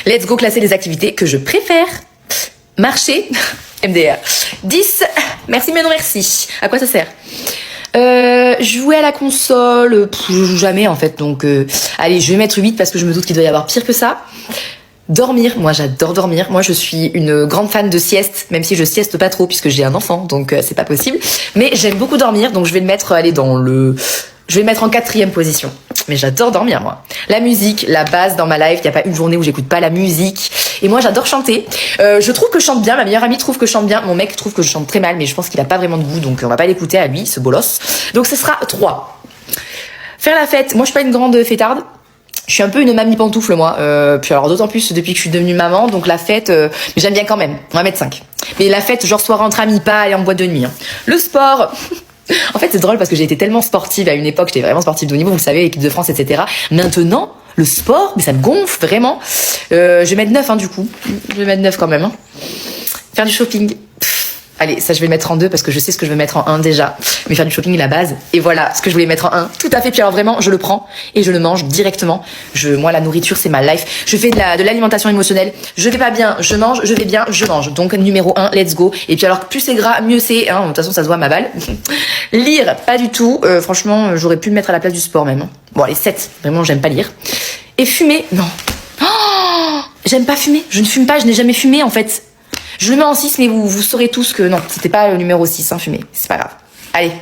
Let's go classer les activités que je préfère. Marcher, MDR. 10, merci mais non merci. À quoi ça sert? Jouer à la console, je joue jamais en fait, donc allez, je vais mettre 8 parce que je me doute qu'il doit y avoir pire que ça. Dormir, moi j'adore dormir. Moi je suis une grande fan de sieste, même si je sieste pas trop puisque j'ai un enfant, donc c'est pas possible. Mais j'aime beaucoup dormir, donc je vais le mettre, je vais le mettre en 4e position. Mais j'adore dormir moi. La musique, la base dans ma life, il y a pas une journée où j'écoute pas la musique. Et moi j'adore chanter. Je trouve que je chante bien, ma meilleure amie trouve que je chante bien, mon mec trouve que je chante très mal, mais je pense qu'il a pas vraiment de goût, donc on va pas l'écouter à lui, ce bolos. Donc ce sera 3. Faire la fête, moi je suis pas une grande fêtarde. Je suis un peu une mamie pantoufle moi, puis alors d'autant plus depuis que je suis devenue maman, donc la fête, mais j'aime bien quand même, on va mettre 5. Mais la fête, genre soirée entre amis, pas aller en boîte de nuit. Hein. Le sport, en fait c'est drôle parce que j'ai été tellement sportive à une époque, j'étais vraiment sportive de haut niveau, vous le savez, équipe de France, etc. Maintenant, le sport, mais ça me gonfle vraiment. Je vais mettre 9 hein, du coup, je vais mettre 9 quand même. Hein. Faire du shopping. Allez, ça je vais le mettre en 2 parce que je sais ce que je veux mettre en 1 déjà. Mais faire du shopping, la base. Et voilà ce que je voulais mettre en 1. Tout à fait. Puis alors vraiment, je le prends et je le mange directement. Moi, la nourriture, c'est ma life. Je fais de l'alimentation émotionnelle. Je vais pas bien, je mange. Je vais bien, je mange. Donc numéro 1, let's go. Et puis alors, plus c'est gras, mieux c'est. Hein. De toute façon, ça se voit à ma balle. Lire, pas du tout. Franchement, j'aurais pu le mettre à la place du sport même. Bon, allez, 7. Vraiment, j'aime pas lire. Et fumer, non. Oh, j'aime pas fumer. Je ne fume pas, je n'ai jamais fumé en fait. Je le mets en 6, mais vous saurez tous que non, c'était pas le numéro 6, hein, fumer. C'est pas grave. Allez,